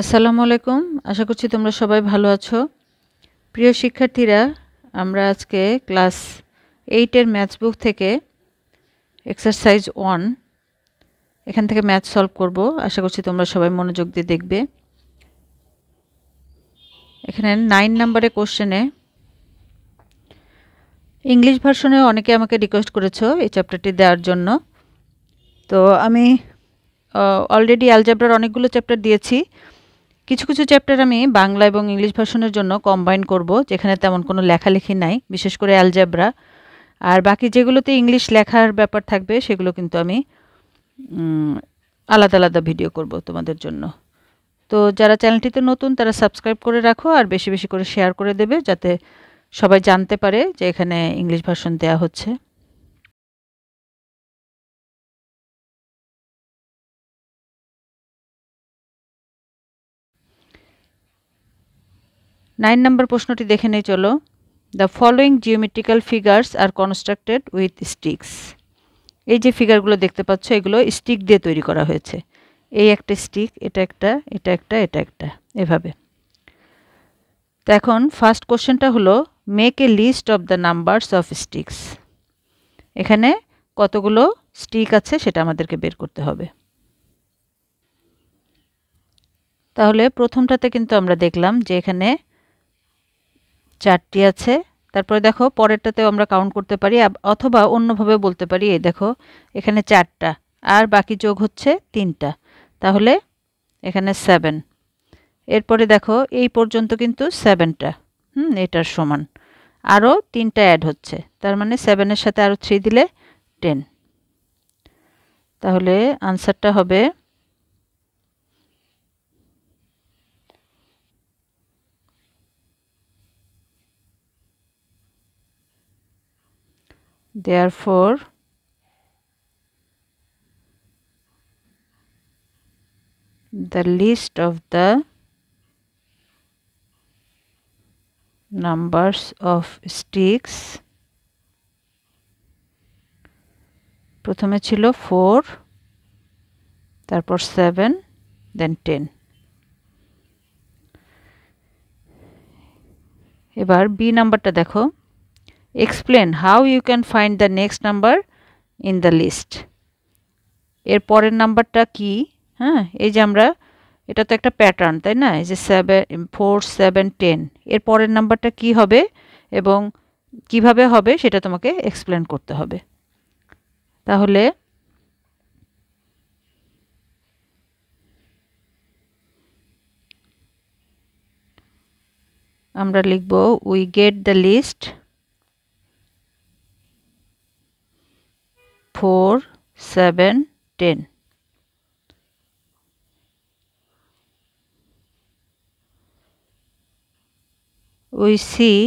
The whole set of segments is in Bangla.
আসসালামু আলাইকুম। আশা করছি তোমরা সবাই ভালো আছো। প্রিয় শিক্ষার্থীরা, আমরা আজকে ক্লাস 8 এর ম্যাথস বুক থেকে এক্সারসাইজ 1 এখান থেকে ম্যাথ সলভ করব। আশা করছি তোমরা সবাই মনোযোগ দিয়ে দেখবে। এখানে 9 নম্বরের কোশ্চেনে ইংলিশ ভার্সনে অনেকে আমাকে রিকোয়েস্ট করেছো এই চ্যাপ্টারটি দেওয়ার জন্য। তো আমি অলরেডি অ্যালজেব্রার অনেকগুলো চ্যাপ্টার দিয়েছি। কিছু কিছু চ্যাপ্টার আমি বাংলা এবং ইংলিশ ভার্সনের জন্য কম্বাইন করব, যেখানে তেমন কোনো লেখালেখি নাই, বিশেষ করে অ্যালজেব্রা। আর বাকি যেগুলোতে ইংলিশ লেখার ব্যাপার থাকবে সেগুলো কিন্তু আমি আলাদা আলাদা ভিডিও করব তোমাদের জন্য। তো যারা চ্যানেলটিতে নতুন তারা সাবস্ক্রাইব করে রাখো আর বেশি বেশি করে শেয়ার করে দেবে, যাতে সবাই জানতে পারে যে এখানে ইংলিশ ভার্সন দেওয়া হচ্ছে। নাইন নম্বর প্রশ্নটি দেখে নেই, চলো। The following geometrical figures are constructed with sticks. এই যে ফিগারগুলো দেখতে পাচ্ছ, এগুলো স্টিক দিয়ে তৈরি করা হয়েছে। এই একটা স্টিক, এটা একটা, এটা একটা, এটা একটা, এভাবে। তো এখন ফার্স্ট কোশ্চেনটা হলো make a list of the numbers of sticks. এখানে কতগুলো স্টিক আছে সেটা আমাদেরকে বের করতে হবে। তাহলে প্রথমটাতে কিন্তু আমরা দেখলাম যে এখানে 4টি আছে। তারপরে দেখো পরেরটাতেও আমরা কাউন্ট করতে পারি, অথবা অন্যভাবে বলতে পারি, এই দেখো এখানে 4টা আর বাকি যোগ হচ্ছে 3টা, তাহলে এখানে 7। এরপরে দেখো এই পর্যন্ত কিন্তু 7টা, এটার সমান। আরও 3টা অ্যাড হচ্ছে, তার মানে 7-এর সাথে আরও 3 দিলে 10। তাহলে আনসারটা হবে therefore the list of the numbers of sticks, প্রথমে ছিল 4, তারপর 7, then 10। এবার বি নাম্বারটা দেখো, explain how you can find the next number in the list. এর পরের নাম্বারটা কি? এই যে আমরা, এটা তো একটা প্যাটার্ন, তাই না? এই যে 4, 7, 10, এর পরের নাম্বারটা কি হবে এবং কিভাবে হবে সেটা তোমাকে এক্সপ্লেন করতে হবে। তাহলে আমরা লিখব we get the list 4, 7, 10। We see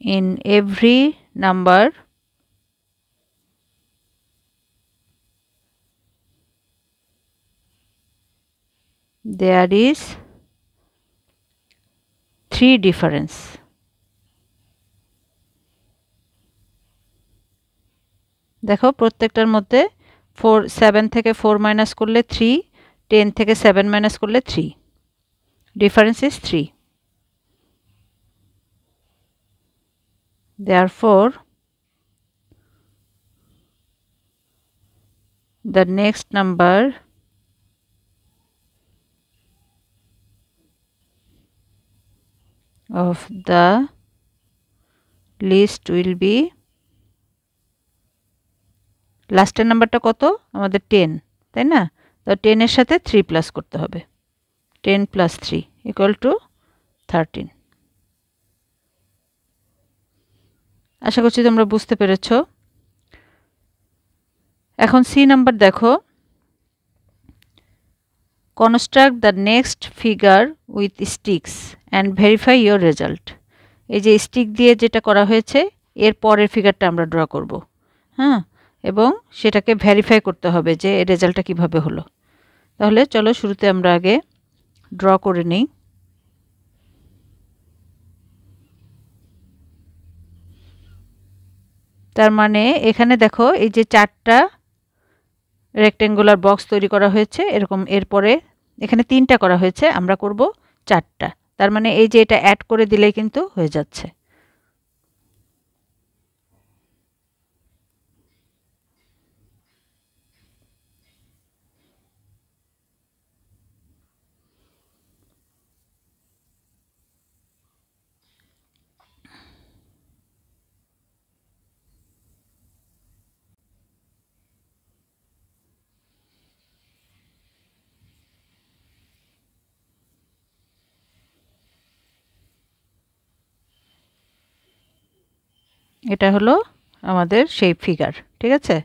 in every number there is 3 difference. দেখো প্রত্যেকটার মধ্যে 7 থেকে 4 মাইনাস করলে 3, 10 থেকে 7 মাইনাস করলে 3, difference is 3। Therefore the next number of the list will be, লাস্টের নাম্বারটা কত আমাদের 10, তাই না? তো 10-এর সাথে 3 প্লাস করতে হবে, 10 প্লাস 3 ইকুয়াল টু 13। আশা করছি তোমরা বুঝতে পেরেছ। এখন সি নাম্বার দেখো, construct the next figure with sticks and verify your result. এই যে স্টিক দিয়ে যেটা করা হয়েছে এর পরের ফিগারটা আমরা ড্র করব, এবং সেটাকে ভেরিফাই করতে হবে যে রেজাল্টটা কিভাবে হলো। তাহলে চলো শুরুতে আমরা আগে ড্র করে নিই। তার মানে এখানে দেখো এই যে 4টা রেক্টেঙ্গুলার বক্স তৈরি করা হয়েছে এরকম, এরপরে এখানে 3টা করা হয়েছে, আমরা করব 4টা। তার মানে এই যে এটা অ্যাড করে দিলেই কিন্তু হয়ে যাচ্ছে। এটা হলো আমাদের সেই ফিগার, ঠিক আছে?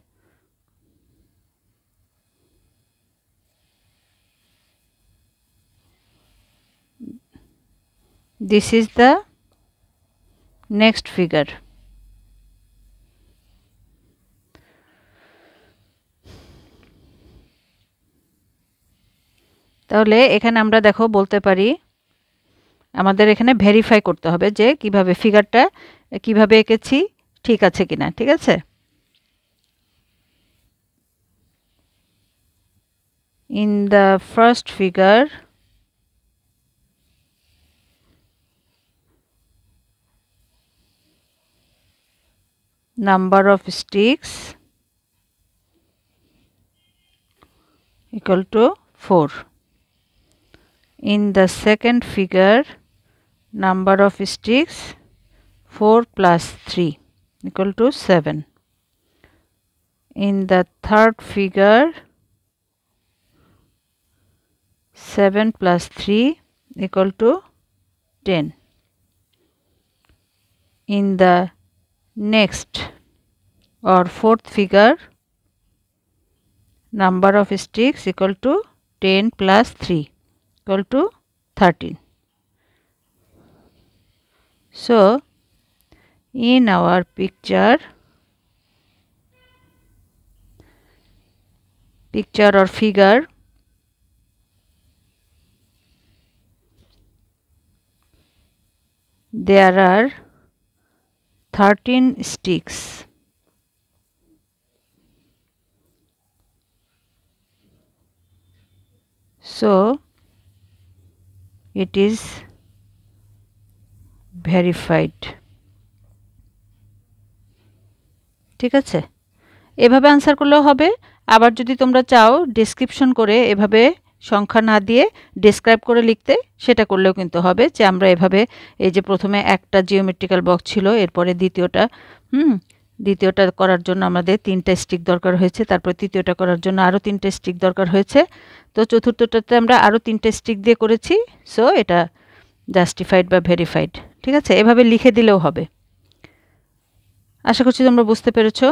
This is the next figure. তাহলে এখানে আমরা দেখো বলতে পারি আমাদের এখানে ভেরিফাই করতে হবে যে কিভাবে ফিগারটা কিভাবে এঁকেছি ঠিক আছে কিনা, ঠিক আছে? In the first figure, number of sticks equal to 4. In the second figure, number of sticks 4 plus 3 equal to 7. In the third figure, 7 plus 3 equal to 10. In the next or fourth figure, number of sticks equal to 10 plus 3 equal to 13. So, in our picture or figure, there are 13 sticks. So, it is verified. ঠিক আছে? এভাবে আনসার করলেও হবে। আবার যদি তোমরা চাও ডেসক্রিপশন করে এভাবে সংখ্যা না দিয়ে ডেসক্রাইব করে লিখতে, সেটা করলেও কিন্তু হবে যে আমরা এভাবে এই যে প্রথমে একটা জিওমেট্রিক্যাল বক্স ছিল, এরপরে দ্বিতীয়টা করার জন্য আমাদের 3টা স্টিক দরকার হয়েছে, তারপর তৃতীয়টা করার জন্য আরও 3টে স্টিক দরকার হয়েছে, তো চতুর্থটাতে আমরা আরও 3টে স্টিক দিয়ে করেছি। সো এটা জাস্টিফাইড বা ভেরিফাইড, ঠিক আছে? এভাবে লিখে দিলেও হবে। আশা করছি তোমরা বুঝতে পেরেছো।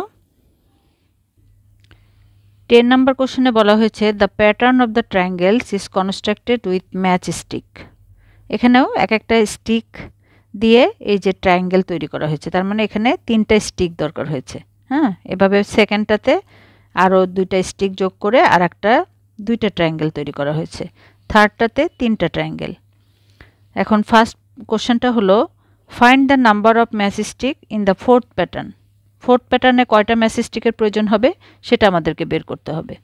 10 নম্বর কোশ্চেনে বলা হয়েছে the pattern of the triangles is constructed with match stick. এখানেও এক একটা স্টিক দিয়ে এই যে ট্রায়াঙ্গেল তৈরি করা হয়েছে, তার মানে এখানে 3টা স্টিক দরকার হয়েছে। হ্যাঁ, এভাবে সেকেন্ডটাতে আরও 2টা স্টিক যোগ করে আর একটা 2টা ট্রায়াঙ্গেল তৈরি করা হয়েছে, থার্ডটাতে 3টা ট্রায়াঙ্গেল। এখন ফার্স্ট কোশ্চেনটা হলো find the number of match stick in the fourth pattern. Fourth প্যাটার্নে কয়টা ম্যাচ স্টিকের প্রয়োজন হবে সেটা আমাদেরকে বের করতে হবে।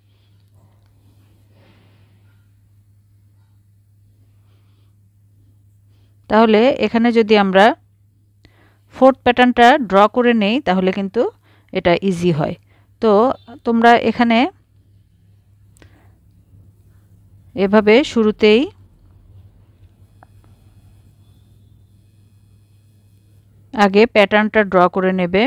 তাহলে এখানে যদি আমরা ফোর্থ প্যাটার্নটা ড্র করে নেই তাহলে কিন্তু এটা ইজি হয়। তো তোমরা এখানে এভাবে শুরুতেই আগে প্যাটার্নটা ড্র করে নেবে।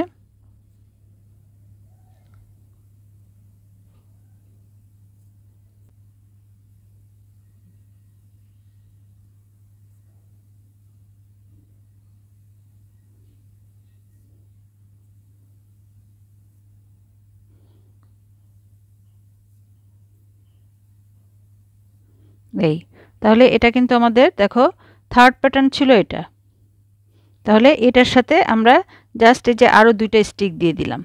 এই তাহলে এটা কিন্তু আমাদের দেখো থার্ড প্যাটার্ন ছিল এটা, তাহলে এটার সাথে আমরা জাস্ট এই যে আরও 2টা স্টিক দিয়ে দিলাম,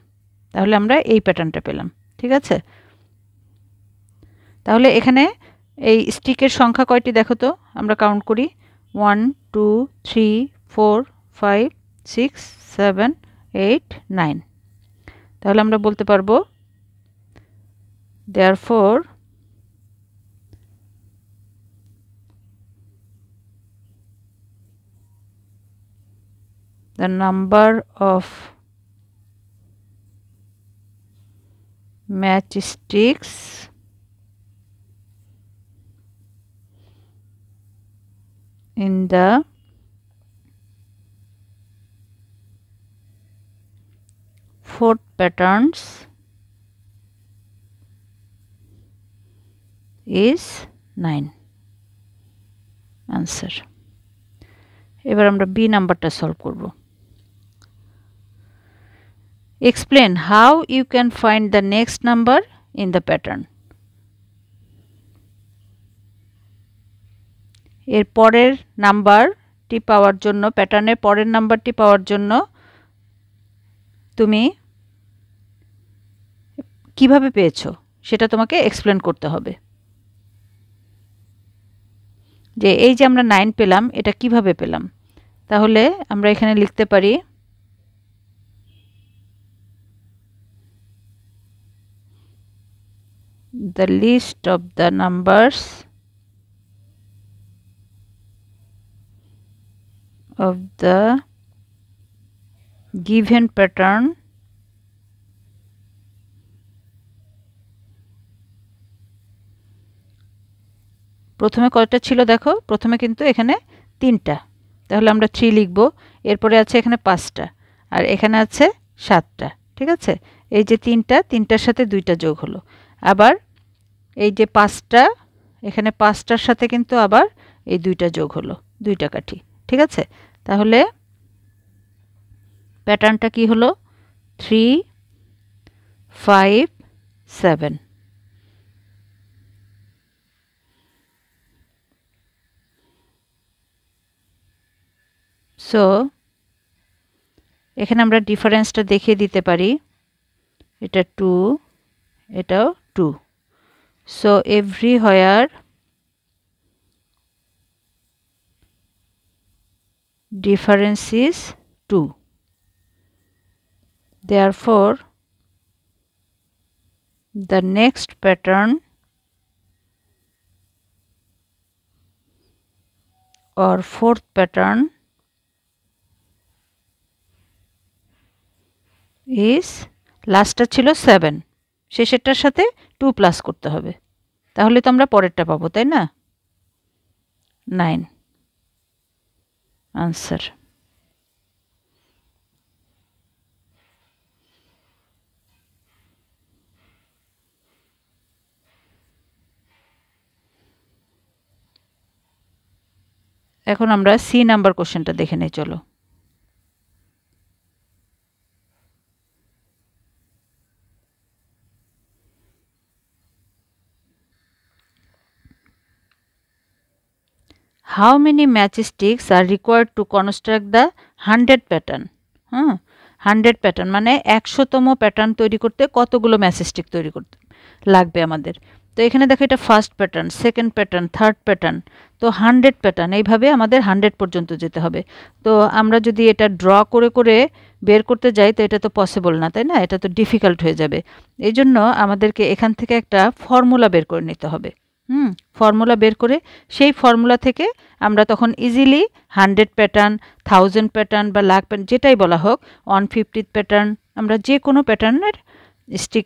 তাহলে আমরা এই প্যাটার্নটা পেলাম। ঠিক আছে, তাহলে এখানে এই স্টিকের সংখ্যা কয়টি দেখো তো, আমরা কাউন্ট করি 1 2 3 4 5 6 7 8 9। তাহলে আমরা বলতে পারবো therefore the number of matchsticks in the fourth patterns is 9 answer. এবার আমরা বি নাম্বারটা সলভ করব। Explain how you can find the next number in the pattern. এর পরের নাম্বারটি পাওয়ার জন্য, প্যাটার্নের পরের নাম্বারটি পাওয়ার জন্য তুমি কিভাবে পেয়েছো সেটা তোমাকে এক্সপ্লেন করতে হবে। যে এই যে আমরা 9 পেলাম, এটা কিভাবে পেলাম? তাহলে আমরা এখানে লিখতে পারি the list of the numbers of the given pattern প্রথমে কয়টা ছিল দেখো, প্রথমে কিন্তু এখানে 3টা, তাহলে আমরা 3 লিখব। এরপরে আছে এখানে 5টা আর এখানে আছে 7টা, ঠিক আছে? এই যে 3টার সাথে 2টা যোগ হলো, আবার এই যে 5টা, এখানে 5টার সাথে কিন্তু আবার এই 2টা যোগ হলো, 2টা কাঠি, ঠিক আছে? তাহলে প্যাটার্নটা কি হলো? 3 5 7। সো এখানে আমরা ডিফারেন্সটা দেখিয়ে দিতে পারি, এটা 2, এটাও 2। So everywhere difference is 2. Therefore, the next pattern or fourth pattern is, লাস্টটা ছিল 7, শেষেরটার সাথে 2 প্লাস করতে হবে, তাহলে তো আমরা পরেরটা পাবো, তাই না? 9 আনসার। এখন আমরা সি নাম্বার কোশ্চেনটা দেখে নেই, চলো। How many matchsticks are required to construct the 100 pattern? 100 pattern মানে 100তম প্যাটার্ন তৈরি করতে কতগুলো ম্যাচস্টিক তৈরি করতে লাগবে আমাদের? তো এখানে দেখো, এটা first pattern, second pattern, third pattern, তো 100 প্যাটার্ন, এইভাবে আমাদের 100 পর্যন্ত যেতে হবে। তো আমরা যদি এটা ড্র করে করে বের করতে যাই তো এটা তো পসিবল না, তাই না? এটা তো ডিফিকাল্ট হয়ে যাবে। এই জন্য আমাদেরকে এখান থেকে একটা ফর্মুলা বের করে নিতে হবে। ফর্মুলা বের করে সেই ফর্মুলা থেকে আমরা তখন ইজিলি 100 প্যাটার্ন, 1000 প্যাটার্ন বা লাখ প্যাটার্ন, যেটাই বলা হোক, 150 প্যাটার্ন, আমরা যে কোনো প্যাটার্নের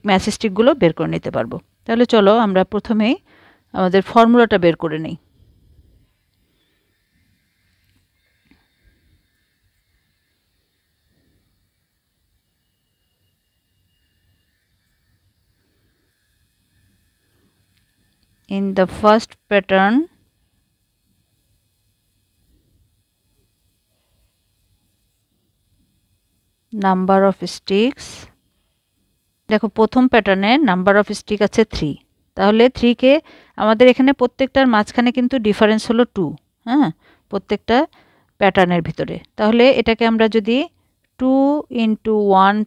ম্যাচস্টিকগুলো বের করে নিতে পারবো। তাহলে চলো আমরা প্রথমেই আমাদের ফর্মুলাটা বের করে নিই। In the first pattern, number of sticks, দেখো প্রথম প্যাটার্নে নাম্বার অফ স্টিক আছে 3, তাহলে 3 কে আমাদের এখানে প্রত্যেকটার মাঝখানে কিন্তু ডিফারেন্স হলো 2, প্রত্যেকটা প্যাটার্নের ভিতরে। তাহলে এটাকে আমরা যদি 2 × 1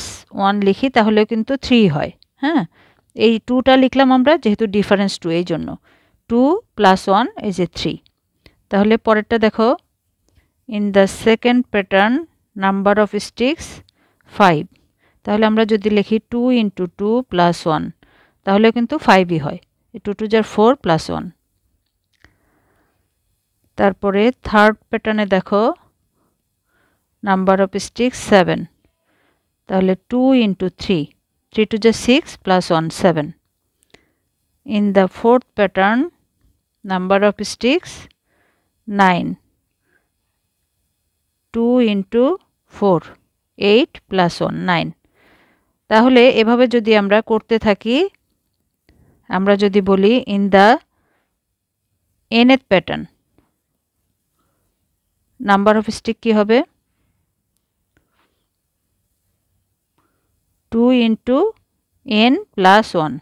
+ 1 লিখি তাহলে কিন্তু 3 হয়। এই 2টা লিখলাম আমরা, যেহেতু ডিফারেন্স 2, এই জন্য 2 + 1 = 3। তাহলে পরেরটা দেখো, in the second pattern number of sticks 5, তাহলে আমরা যদি লিখি 2 × 2 + 1 তাহলে কিন্তু 5ই হয়, 2 × 2 = 4 + 1। তারপরে থার্ড প্যাটার্নে দেখো, নাম্বার অফ স্টিক্স 7, তাহলে 2 into 3, 3 to the 6 plus 1 7. In the fourth pattern, number of sticks 9, 2 into 4, 8 plus 1 9. তাহলে এভাবে যদি আমরা করতে থাকি, আমরা যদি বলি in the nth pattern, number of stick কি হবে? 2 into n plus 1,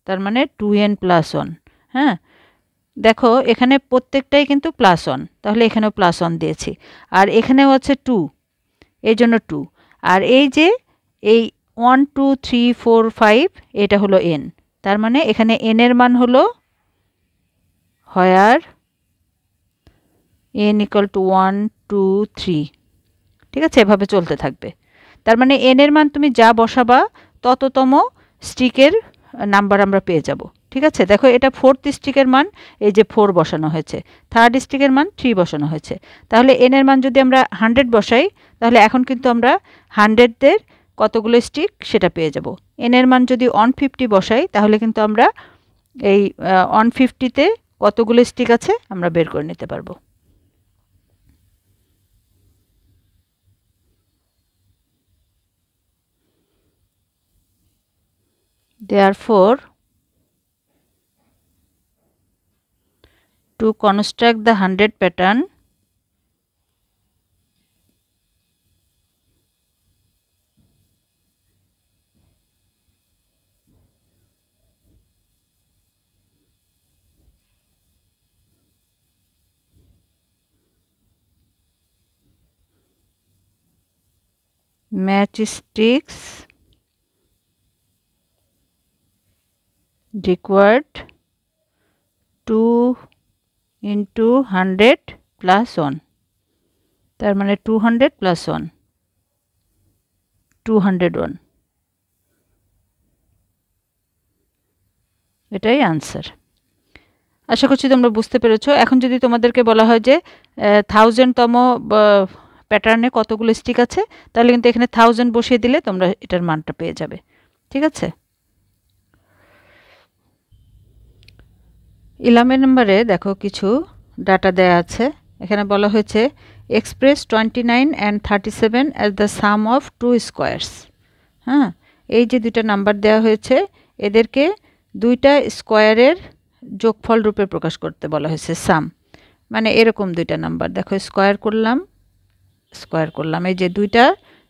তার মানে 2n plus 1। হ্যাঁ, দেখো এখানে প্রত্যেকটাই কিন্তু +1, তাহলে এখানেও +1 দিয়েছি, আর এখানেও আছে 2, এই জন্য 2। আর এই যে এই 1 2 3 4 5 এটা হলো n, তার মানে এখানে n এর মান হলো where n equal to 1 2 3। ঠিক আছে, এভাবে চলতে থাকবে। তার মানে n এর মান তুমি যা বসাবা তততম স্টিকের নাম্বার আমরা পেয়ে যাব। ঠিক আছে, দেখো এটা ফোর্থ স্টিকের মান এই যে 4 বসানো হয়েছে, থার্ড স্টিকের মান 3 বসানো হয়েছে। তাহলে n এর মান যদি আমরা 100 বসাই, তাহলে এখন কিন্তু আমরা 100-দের কতগুলো স্টিক সেটা পেয়ে যাব। n এর মান যদি 150 বসাই, তাহলে কিন্তু আমরা এই 150-তে কতগুলো স্টিক আছে আমরা বের করে নিতে পারবো। Therefore, to construct the 100 pattern, matchsticks required 2 into 100 plus 1, তার মানে 200 plus 1 201, এটাই আনসার। আশা করছি তোমরা বুঝতে পেরেছো। এখন যদি তোমাদেরকে বলা হয় যে 1000তম প্যাটার্নে কতগুলো স্টিক আছে, তাহলে কিন্তু এখানে 1000 বসিয়ে দিলে তোমরা এটার মানটা পেয়ে যাবে। ঠিক আছে, 11 নম্বরে দেখো কিছু ডাটা দেয়া আছে। এখানে বলা হয়েছে express 29 and 37 as the sum of two squares। হ্যাঁ, এই যে দুইটা নাম্বার দেওয়া হয়েছে, এদেরকে দুইটা স্কোয়ারের যোগফল রূপে প্রকাশ করতে বলা হয়েছে, সাম। মানে এরকম দুইটা নাম্বার দেখো, স্কোয়ার করলাম, এই যে দুইটা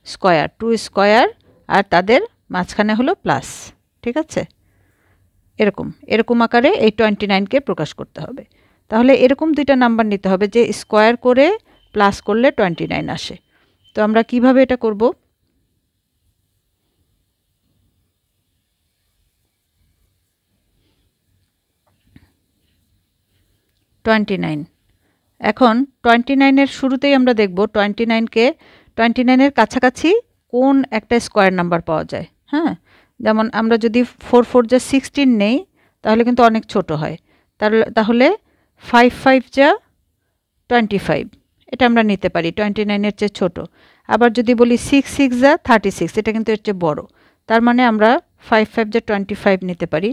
স্কোয়ার, 2 স্কোয়ার, আর তাদের মাঝখানে হলো প্লাস। ঠিক আছে, এরকম আকারে এই 29কে প্রকাশ করতে হবে। তাহলে এরকম দুইটা নাম্বার নিতে হবে যে স্কোয়ার করে প্লাস করলে 29 আসে। তো আমরা কিভাবে এটা করব? এখন 29-এর শুরুতেই আমরা দেখব 29-এর কাছাকাছি কোন একটা স্কোয়ার নাম্বার পাওয়া যায়। হ্যাঁ, যেমন আমরা যদি 4 4 যা 16 নেই, তাহলে কিন্তু অনেক ছোট হয়। তাহলে 5 5 যা 25, এটা আমরা নিতে পারি, 29-এর চেয়ে ছোট। আবার যদি বলি 6 6 যা 36, এটা কিন্তু এর চেয়ে বড়। তার মানে আমরা 5 5 যা 25 নিতে পারি,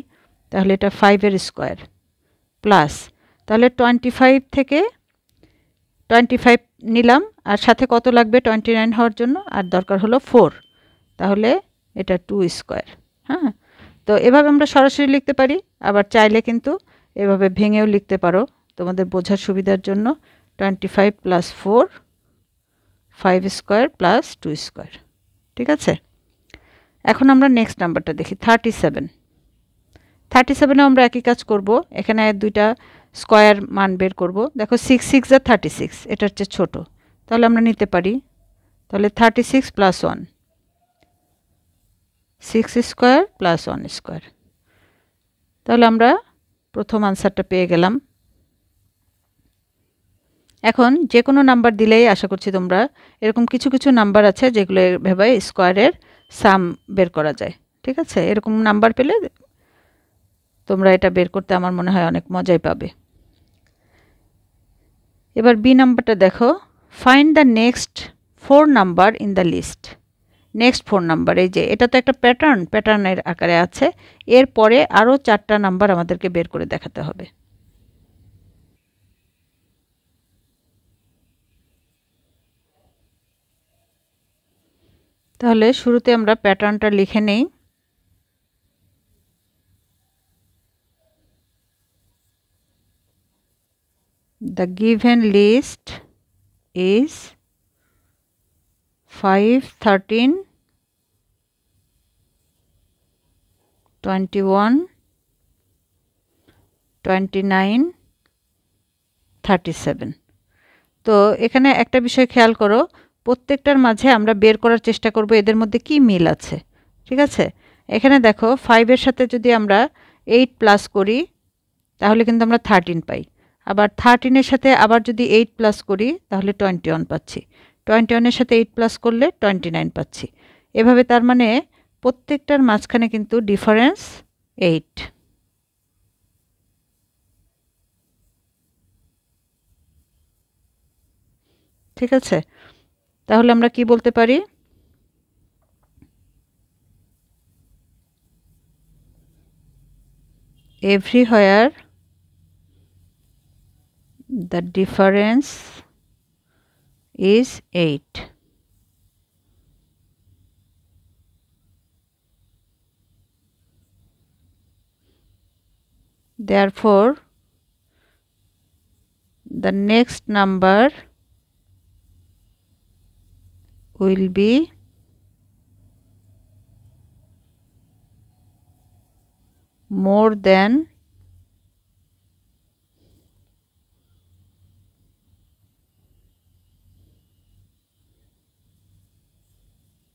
তাহলে এটা 5-এর স্কোয়ার প্লাস, তাহলে 25 থেকে 25 নিলাম, আর সাথে কত লাগবে 29 হওয়ার জন্য? আর দরকার হলো 4, তাহলে এটা 2 স্কোয়ার। হ্যাঁ, তো এভাবে আমরা সরাসরি লিখতে পারি, আবার চাইলে কিন্তু এভাবে ভেঙেও লিখতে পারো তোমাদের বোঝার সুবিধার জন্য। 25 প্লাস 4, 5 স্কোয়ার প্লাস 2 স্কোয়ার। ঠিক আছে, এখন আমরা নেক্সট নাম্বারটা দেখি, 37-এও আমরা একই কাজ করব। এখানে দুইটা স্কোয়ার মান বের করব। দেখো 6 6 যা 36, এটার চেয়ে ছোট, তাহলে আমরা নিতে পারি। তাহলে 36 প্লাস 1, 6 স্কোয়ার প্লাস 1 স্কোয়ার। তাহলে আমরা প্রথম আনসারটা পেয়ে গেলাম। এখন যে কোনো নাম্বার দিলেই আশা করছি তোমরা, এরকম কিছু কিছু নাম্বার আছে যেগুলো এভাবে স্কোয়ারের সাম বের করা যায়। ঠিক আছে, এরকম নাম্বার পেলে তোমরা এটা বের করতে আমার মনে হয় অনেক মজাই পাবে। এবার বি নাম্বারটা দেখো, find the next 4 number in the list. Next 4 number, এই যে এটা তো একটা প্যাটার্নের আকারে আছে, এরপরে আরও 4টা নাম্বার আমাদেরকে বের করে দেখাতে হবে। তাহলে শুরুতে আমরা প্যাটার্নটা লিখে নেই। The given list is 5, 13, 21, 29, 37। তো এখানে একটা বিষয় খেয়াল করো, প্রত্যেকটার মাঝে আমরা বের করার চেষ্টা করব এদের মধ্যে কি মিল আছে। ঠিক আছে, এখানে দেখো 5-এর সাথে যদি আমরা 8 প্লাস করি তাহলে কিন্তু আমরা 13 পাই। আবার 13-এর সাথে আবার যদি 8 প্লাস করি তাহলে 21 পাচ্ছি। 21-এর সাথে 8 প্লাস করলে 29 পাচ্ছি। এভাবে তার মানে প্রত্যেকটার মাঝখানে কিন্তু ডিফারেন্স 8। ঠিক আছে, তাহলে আমরা কি বলতে পারি? Everywhere the difference is 8. Therefore, the next number will be more than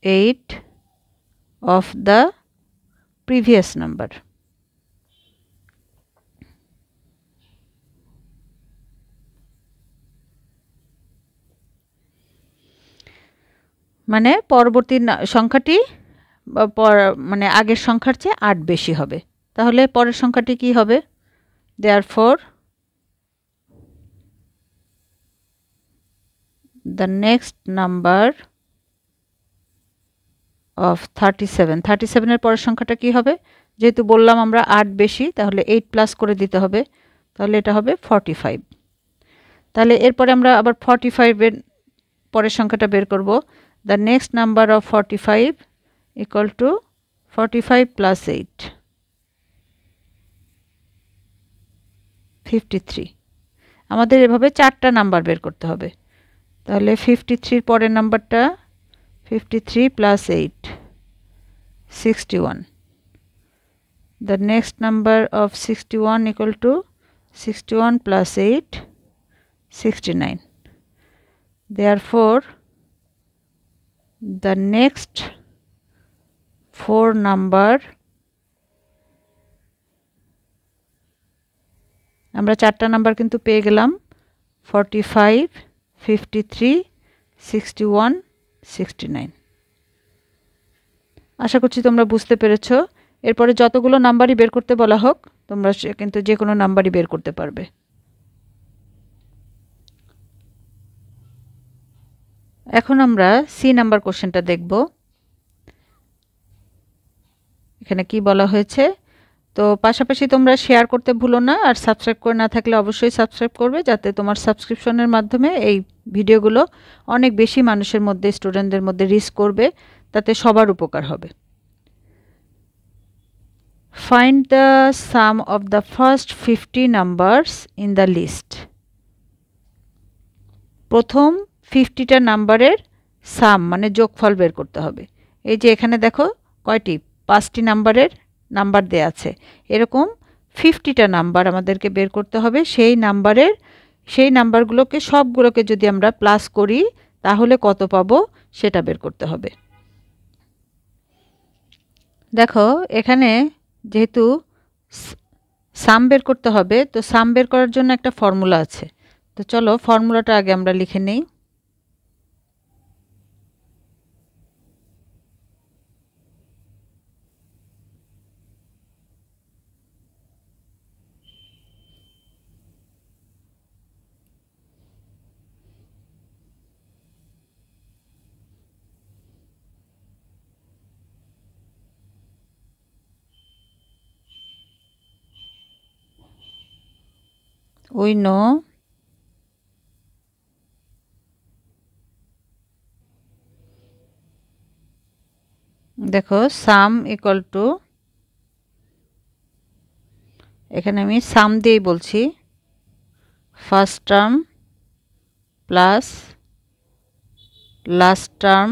8 of the previous number. মানে পরবর্তী সংখ্যাটি মানে আগের সংখ্যার চেয়ে 8 বেশি হবে। তাহলে পরের সংখ্যাটি কি হবে? Therefore, the next number of 37, 37-এর পরের সংখ্যাটা কি হবে? যেহেতু বললাম আমরা 8 বেশি, তাহলে 8 প্লাস করে দিতে হবে, তাহলে এটা হবে 45। তাহলে এরপরে আমরা আবার 45-এর পরের সংখ্যাটা বের করব। The next number of 45 equal to 45 plus 8, 53। আমাদের এভাবে 4টা নাম্বার বের করতে হবে। তাহলে 53-এর পরের নাম্বারটা 53 plus 8, 61. The next number of 61 equal to 61 plus 8, 69. Therefore, the next 4 number, আমরা 4টা নাম্বার কিন্তু পেয়ে গেলাম, 45, 53, 61, 69। আশা করছি তোমরা বুঝতে পেরেছো। এরপরে যতগুলো নাম্বারই বের করতে বলা হোক তোমরা কিন্তু যে কোনো নাম্বারই বের করতে পারবে। এখন আমরা সি নাম্বার কোশ্চেনটা দেখব। এখানে কি বলা হয়েছে, তো পাশাপাশি তোমরা শেয়ার করতে ভুলো না, আর সাবস্ক্রাইব করে না থাকলে অবশ্যই সাবস্ক্রাইব করবে, যাতে তোমার সাবস্ক্রিপশনের মাধ্যমে এই ভিডিওগুলো অনেক বেশি মানুষের মধ্যে, স্টুডেন্টদের মধ্যে রিচ করবে, তাতে সবার উপকার হবে। Find the sum of the first 50 numbers in the list. প্রথম 50টা নাম্বারের সাম মানে যোগফল বের করতে হবে। এই যে এখানে দেখো কয়টি, 5টি নাম্বারের নাম্বার দেয়া আছে। এরকম 50টা নাম্বার আমাদেরকে বের করতে হবে। সেই নাম্বারগুলোকে সবগুলোকে যদি আমরা প্লাস করি তাহলে কত পাবো সেটা বের করতে হবে। দেখো এখানে যেহেতু সাম বের করতে হবে, তো সাম বের করার জন্য একটা ফর্মুলা আছে। তো চলো ফর্মুলাটা আগে আমরা লিখে নেই। we know দেখো সাম ইকুয়াল টু এখানে আমি সাম দিয়েই বলছি first term plus last term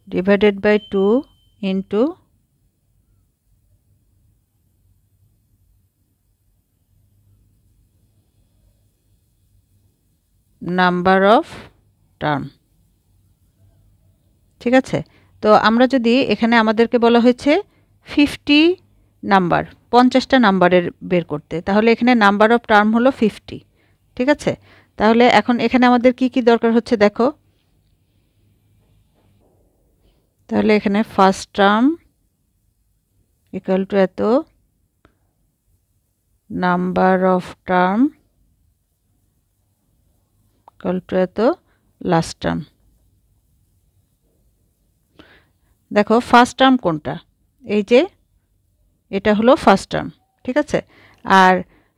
divided by 2 into number of term ঠিক আছে তো আমরা যদি এখানে আমাদেরকে বলা হয়েছে 50 নাম্বার 50টা নাম্বারের বের করতে তাহলে এখানে নাম্বার অফ টার্ম হলো 50 ঠিক আছে তাহলে এখন এখানে আমাদের কি কি দরকার হচ্ছে দেখো তাহলে এখানে ফার্স্ট টার্ম ইকুয়াল টু এত number of term equal to এত লাস্ট টার্ম দেখো ফার্স্ট টার্ম কোনটা এই যে এটা হলো ফার্স্ট টার্ম ঠিক আছে আর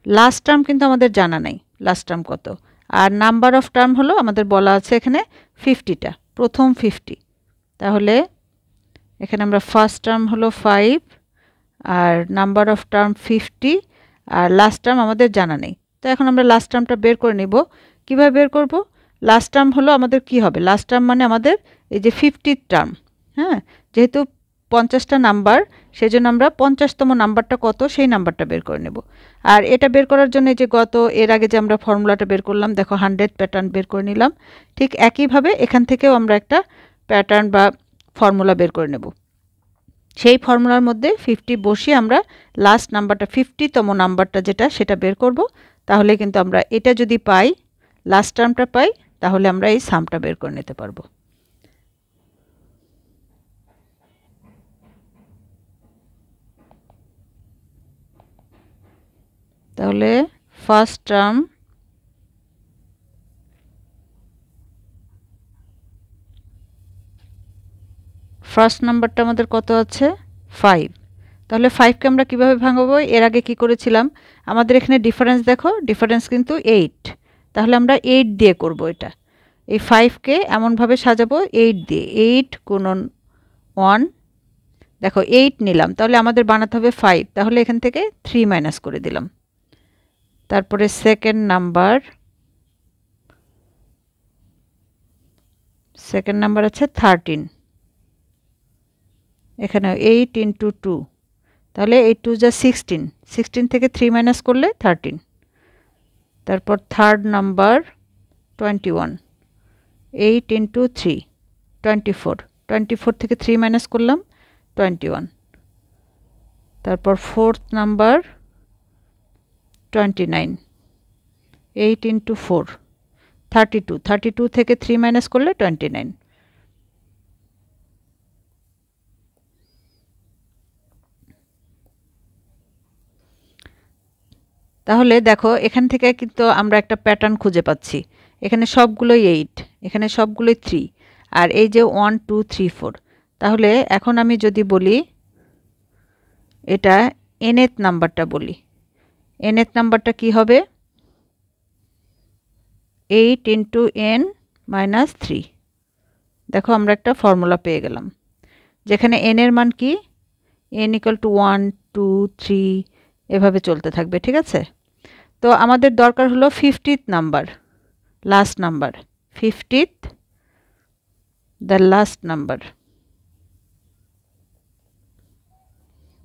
লাস্ট টার্ম কিন্তু আমাদের জানা নাই লাস্ট টার্ম কত আর নাম্বার অফ টার্ম হলো আমাদের বলা আছে এখানে 50টা প্রথম 50 তাহলে এখানে আমরা ফার্স্ট টার্ম হলো 5 আর নাম্বার অফ টার্ম 50 আর লাস্ট টার্ম আমাদের জানা নেই তো এখন আমরা লাস্ট টার্মটা বের করে নিব কিভাবে বের করব লাস্ট টার্ম হলো আমাদের কি হবে লাস্ট টার্ম মানে আমাদের এই যে 50th টার্ম হ্যাঁ যেহেতু 50টা নাম্বার সেজন্য আমরা 50তম নাম্বারটা কত সেই নাম্বারটা বের করে নেব আর এটা বের করার জন্য যে গত এর আগে যে আমরা ফর্মুলাটা বের করলাম দেখো 100 প্যাটার্ন বের করে নিলাম ঠিক একইভাবে এখান থেকেও আমরা একটা প্যাটার্ন বা ফর্মুলা বের করে নেব সেই ফর্মুলার মধ্যে 50 বসিয়ে আমরা লাস্ট নাম্বারটা 50তম নাম্বারটা যেটা সেটা বের করব তাহলে কিন্তু আমরা এটা যদি পাই লাস্ট টার্মটা পাই তাহলে আমরা এই সামটা বের করে নিতে পারবো তাহলে ফার্স্ট টার্ম ফার্স্ট নাম্বারটা আমাদের কত আছে 5 তাহলে 5 কে আমরা কিভাবে ভাঙাবো এর আগে কি করেছিলাম আমাদের এখানে ডিফারেন্স দেখো ডিফারেন্স কিন্তু 8 তাহলে আমরা 8 দিয়ে করব এটা এই 5 কে এমন ভাবে সাজাবো 8 দিয়ে 8 গুণন 1 দেখো 8 নিলাম তাহলে আমাদের বানাতে হবে 5 তাহলে এখান থেকে 3 মাইনাস করে দিলাম তারপরে সেকেন্ড নাম্বার আছে 13 এখানে 8 into 2 তাহলে 8 2 যা 16 16 থেকে 3 মাইনাস করলে 13 তারপর থার্ড নাম্বার 21 8 into 3 24 24 থেকে 3 মাইনাস করলাম 21 তারপর ফোর্থ নাম্বার 29 8 into 4 32 32 থেকে 3 মাইনাস করলে 29 তাহলে দেখো এখান থেকে কিন্তু আমরা একটা প্যাটার্ন খুঁজে পাচ্ছি এখানে সবগুলোই 8 এখানে সবগুলোই 3 আর এই যে 1 2 3 4 তাহলে এখন আমি যদি বলি এটা nth নাম্বারটা বলি nth নাম্বারটা কি হবে 8 into n minus 3 দেখো আমরা একটা ফর্মুলা পেয়ে গেলাম যেখানে n এর মান কি n equal to 1 2 3 এভাবে চলতে থাকবে ঠিক আছে তো আমাদের দরকার হলো 50th number last number 50th the last number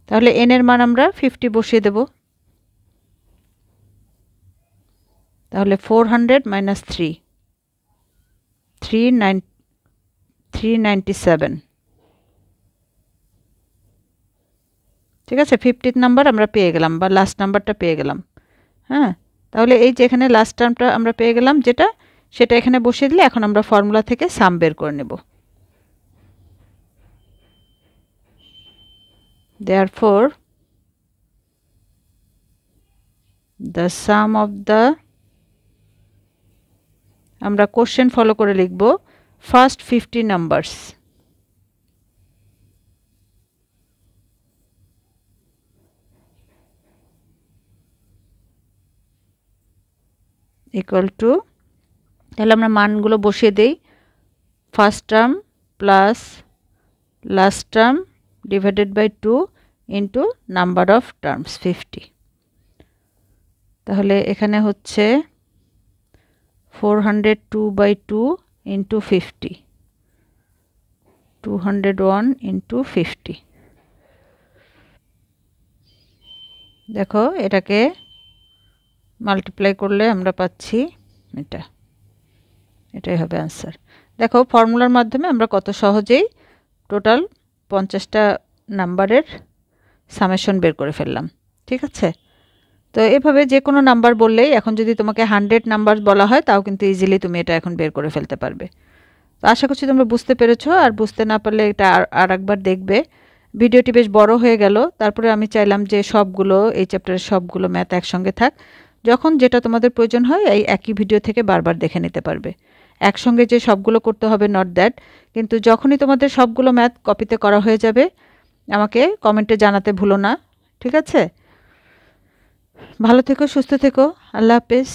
তাহলে n এর মান আমরা 50 বসিয়ে দেব তাহলে 400 minus 3 397 ঠিক আছে 50th নাম্বার আমরা পেয়ে গেলাম বা লাস্ট নাম্বারটা পেয়ে গেলাম হ্যাঁ তাহলে এই যে এখানে লাস্ট টার্মটা আমরা পেয়ে গেলাম যেটা সেটা এখানে বসিয়ে দিলে এখন আমরা ফর্মুলা থেকে সাম বের করে নেব therefore the sum of the আমরা কোশ্চেন ফলো করে লিখব ফার্স্ট 50 নাম্বারস ইকুয়াল টু, তাহলে আমরা মানগুলো বসিয়ে দেই, first term plus last term divided by 2 into number of terms 50। তাহলে এখানে হচ্ছে 402/2 ইন্টু 50, 201 ইন্টু 50। দেখো এটাকে মাল্টিপ্লাই করলে আমরা পাচ্ছি এটাই হবে অ্যান্সার। দেখো ফর্মুলার মাধ্যমে আমরা কত সহজেই টোটাল 50টা নাম্বারের সামেশন বের করে ফেললাম। ঠিক আছে, তো এভাবে যে কোনো নাম্বার বললেই, এখন যদি তোমাকে 100 নাম্বার বলা হয় তাও কিন্তু ইজিলি তুমি এটা এখন বের করে ফেলতে পারবে। তো আশা করছি তোমরা বুঝতে পেরেছো, আর বুঝতে না পারলে এটা আর একবার দেখবে। ভিডিওটি বেশ বড় হয়ে গেল, তারপরে আমি চাইলাম যে সবগুলো এই চ্যাপ্টারের সবগুলো ম্যাথ একসঙ্গে থাক, যখন যেটা তোমাদের প্রয়োজন হয় এই একই ভিডিও থেকে বারবার দেখে নিতে পারবে। একসঙ্গে যে সবগুলো করতে হবে নট দ্যাট, কিন্তু যখনই তোমাদের সবগুলো ম্যাথ কপিতে করা হয়ে যাবে আমাকে কমেন্টে জানাতে ভুলো না। ঠিক আছে, ভালো থেকো, সুস্থ থেকো, আল্লাহ হাফেজ।